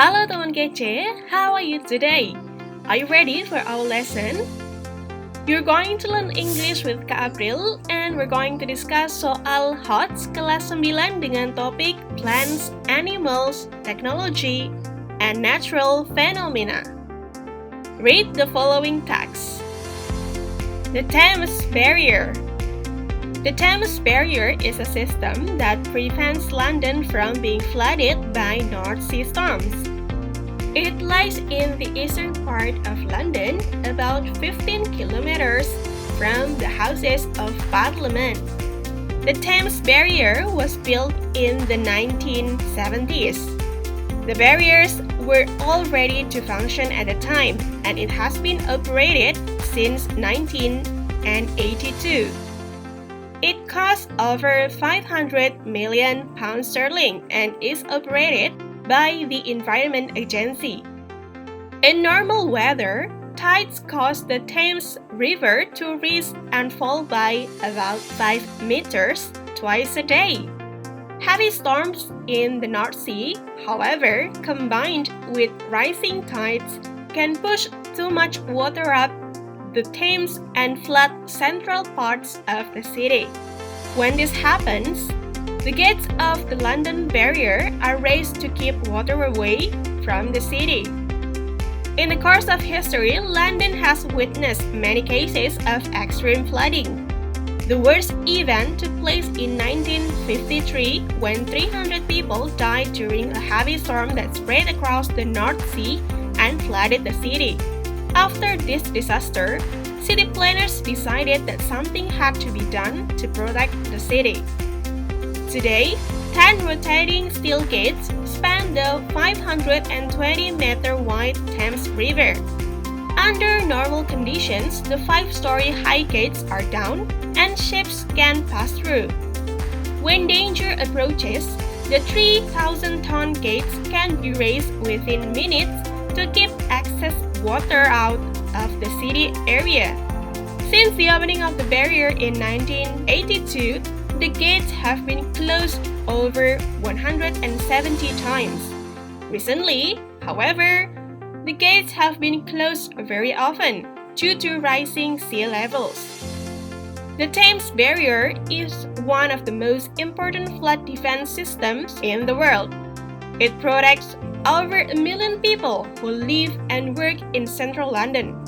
Halo teman kece, how are you today? Are you ready for our lesson? You're going to learn English with Kak April and we're going to discuss soal HOTS kelas 9 dengan topik Plants, Animals, Technology, and Natural Phenomena. Read the following text. The Thames Barrier. The Thames Barrier is a system that prevents London from being flooded by North Sea storms. It lies in the eastern part of London, about 15 kilometers from the Houses of Parliament. The Thames Barrier was built in the 1970s. The barriers were all ready to function at the time, and it has been operated since 1982. It costs over £500 million and is operated by the Environment Agency. In normal weather, tides cause the Thames River to rise and fall by about 5 meters twice a day. Heavy storms in the North Sea, however, combined with rising tides, can push too much water up the Thames and flood central parts of the city. When this happens, the gates of the London Barrier are raised to keep water away from the city. In the course of history, London has witnessed many cases of extreme flooding. The worst event took place in 1953 when 300 people died during a heavy storm that spread across the North Sea and flooded the city. After this disaster, city planners decided that something had to be done to protect the city. Today, 10 rotating steel gates span the 520-meter wide Thames River. Under normal conditions, the 5-story high gates are down and ships can pass through. When danger approaches, the 3,000-ton gates can be raised within minutes to keep excess water out of the city area. Since the opening of the barrier in 1982, the gates have been closed over 170 times. Recently, however, the gates have been closed very often due to rising sea levels. The Thames Barrier is one of the most important flood defense systems in the world. It protects over 1 million people who live and work in central London.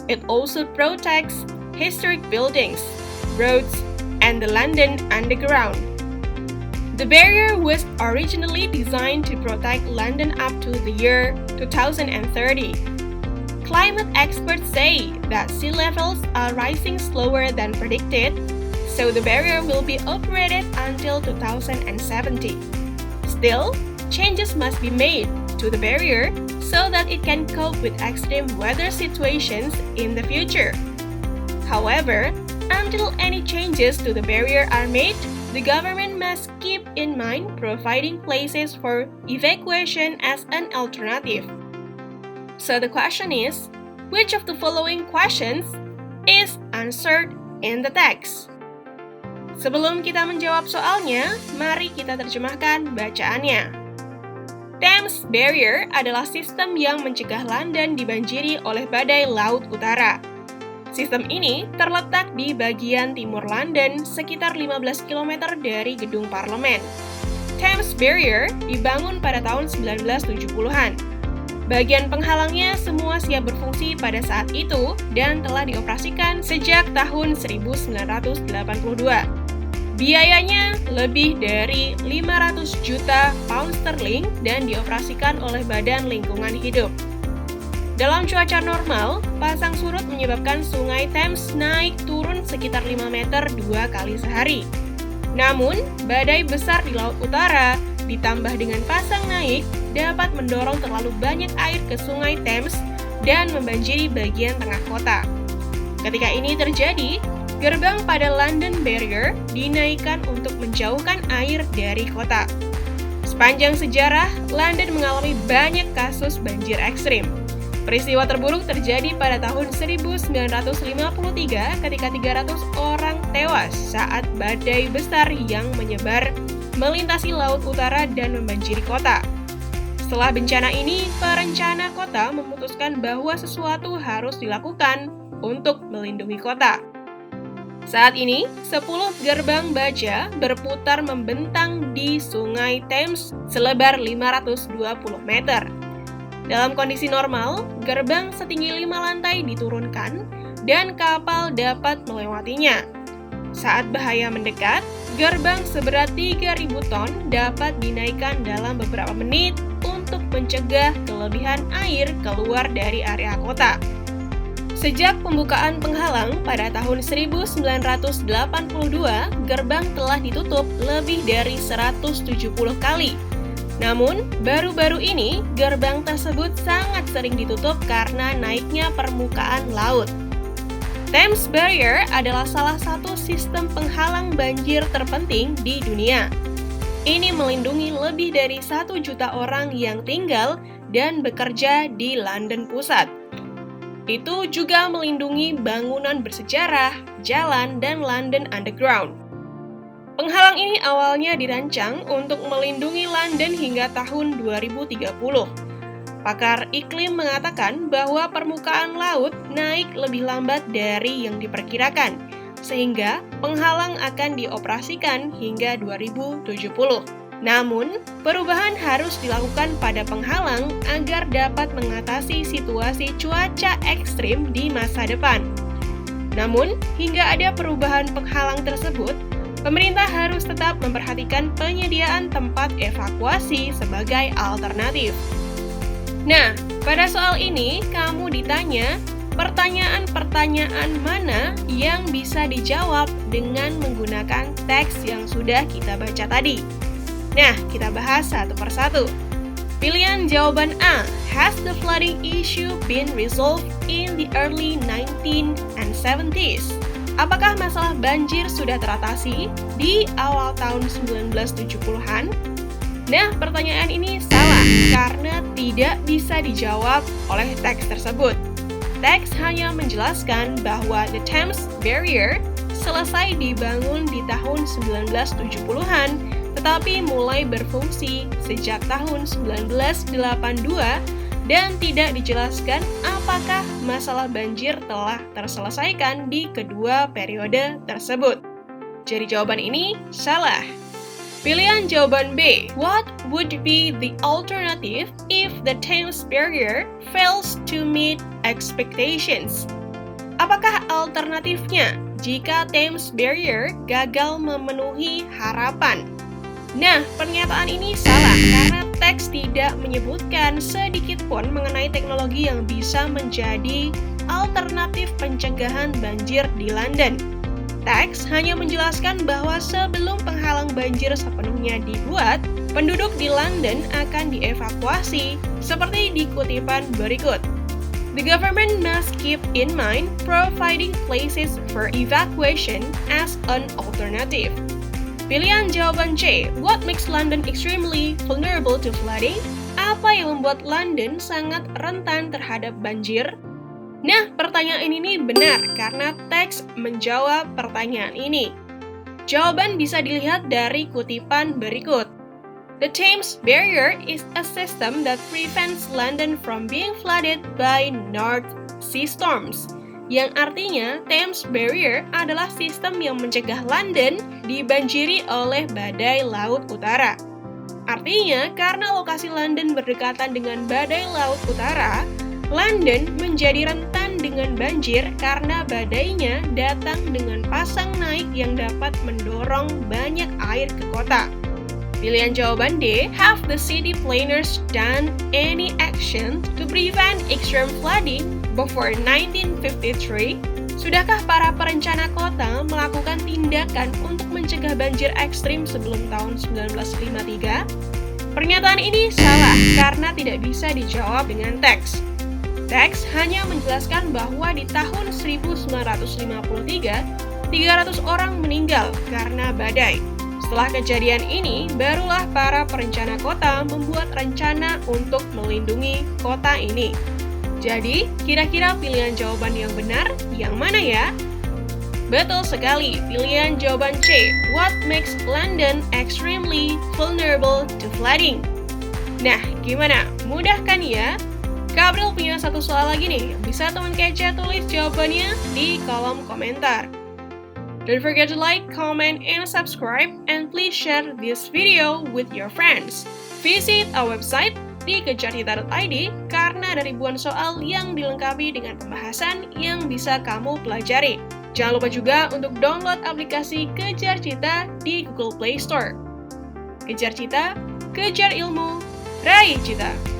It also protects historic buildings, roads, and the London Underground. The barrier was originally designed to protect London up to the year 2030. Climate experts say that sea levels are rising slower than predicted, so the barrier will be operated until 2070. Still, changes must be made to the barrier so that it can cope with extreme weather situations in the future. However, until any changes to the barrier are made, the government must keep in mind providing places for evacuation as an alternative. So the question is, which of the following questions is answered in the text? Sebelum kita menjawab soalnya, mari kita terjemahkan bacaannya. Thames Barrier adalah sistem yang mencegah London dibanjiri oleh badai laut utara. Sistem ini terletak di bagian timur London, sekitar 15 km dari gedung parlemen. Thames Barrier dibangun pada tahun 1970-an. Bagian penghalangnya semua siap berfungsi pada saat itu dan telah dioperasikan sejak tahun 1982. Biayanya lebih dari 500 juta pound sterling dan dioperasikan oleh Badan Lingkungan Hidup. Dalam cuaca normal, pasang surut menyebabkan sungai Thames naik turun sekitar 5 meter 2 kali sehari. Namun, badai besar di Laut Utara ditambah dengan pasang naik dapat mendorong terlalu banyak air ke sungai Thames dan membanjiri bagian tengah kota. Ketika ini terjadi, gerbang pada London Barrier dinaikkan untuk menjauhkan air dari kota. Sepanjang sejarah, London mengalami banyak kasus banjir ekstrim. Peristiwa terburuk terjadi pada tahun 1953 ketika 300 orang tewas saat badai besar yang menyebar melintasi Laut Utara dan membanjiri kota. Setelah bencana ini, perencana kota memutuskan bahwa sesuatu harus dilakukan untuk melindungi kota. Saat ini, 10 gerbang baja berputar membentang di Sungai Thames selebar 520 meter. Dalam kondisi normal, gerbang setinggi 5 lantai diturunkan dan kapal dapat melewatinya. Saat bahaya mendekat, gerbang seberat 3.000 ton dapat dinaikkan dalam beberapa menit untuk mencegah kelebihan air keluar dari area kota. Sejak pembukaan penghalang pada tahun 1982, gerbang telah ditutup lebih dari 170 kali. Namun, baru-baru ini, gerbang tersebut sangat sering ditutup karena naiknya permukaan laut. Thames Barrier adalah salah satu sistem penghalang banjir terpenting di dunia. Ini melindungi lebih dari 1 juta orang yang tinggal dan bekerja di London Pusat. Itu juga melindungi bangunan bersejarah, jalan, dan London Underground. Penghalang ini awalnya dirancang untuk melindungi London hingga tahun 2030. Pakar iklim mengatakan bahwa permukaan laut naik lebih lambat dari yang diperkirakan, sehingga penghalang akan dioperasikan hingga 2070. Namun, perubahan harus dilakukan pada penghalang agar dapat mengatasi situasi cuaca ekstrim di masa depan. Namun, hingga ada perubahan penghalang tersebut, pemerintah harus tetap memperhatikan penyediaan tempat evakuasi sebagai alternatif. Nah, pada soal ini kamu ditanya, pertanyaan-pertanyaan mana yang bisa dijawab dengan menggunakan teks yang sudah kita baca tadi? Nah, kita bahas satu persatu. Pilihan jawaban A, has the flooding issue been resolved in the early 1970s? Apakah masalah banjir sudah teratasi di awal tahun 1970-an? Nah, pertanyaan ini salah karena tidak bisa dijawab oleh teks tersebut. Teks hanya menjelaskan bahwa the Thames Barrier selesai dibangun di tahun 1970-an, tetapi mulai berfungsi sejak tahun 1982 dan tidak dijelaskan apakah masalah banjir telah terselesaikan di kedua periode tersebut. Jadi jawaban ini salah. Pilihan jawaban B, what would be the alternative if the Thames Barrier fails to meet expectations? Apakah alternatifnya jika Thames Barrier gagal memenuhi harapan? Nah, pernyataan ini salah karena teks tidak menyebutkan sedikit pun mengenai teknologi yang bisa menjadi alternatif pencegahan banjir di London. Teks hanya menjelaskan bahwa sebelum penghalang banjir sepenuhnya dibuat, penduduk di London akan dievakuasi seperti di kutipan berikut. The government must keep in mind providing places for evacuation as an alternative. Pilihan jawaban C, what makes London extremely vulnerable to flooding? Apa yang membuat London sangat rentan terhadap banjir? Nah, pertanyaan ini benar karena teks menjawab pertanyaan ini. Jawaban bisa dilihat dari kutipan berikut. The Thames Barrier is a system that prevents London from being flooded by North Sea storms. Yang artinya, Thames Barrier adalah sistem yang mencegah London dibanjiri oleh badai laut utara. Artinya, karena lokasi London berdekatan dengan badai laut utara, London menjadi rentan dengan banjir karena badainya datang dengan pasang naik yang dapat mendorong banyak air ke kota. Pilihan jawaban D, have the city planners done any action to prevent extreme flooding before 1953? Sudahkah para perencana kota melakukan tindakan untuk mencegah banjir ekstrim sebelum tahun 1953? Pernyataan ini salah karena tidak bisa dijawab dengan teks. Teks hanya menjelaskan bahwa di tahun 1953, 300 orang meninggal karena badai. Setelah kejadian ini, barulah para perencana kota membuat rencana untuk melindungi kota ini. Jadi, kira-kira pilihan jawaban yang benar yang mana ya? Betul sekali, pilihan jawaban C. What makes London extremely vulnerable to flooding? Nah, gimana? Mudah kan ya? Kabril punya satu soal lagi nih, yang bisa teman kece tulis jawabannya di kolom komentar. Don't forget to like, comment, and subscribe, and please share this video with your friends. Visit our website di kejarcita.id karena ada ribuan soal yang dilengkapi dengan pembahasan yang bisa kamu pelajari. Jangan lupa juga untuk download aplikasi Kejar Cita di Google Play Store. Kejar Cita, kejar ilmu, raih cita!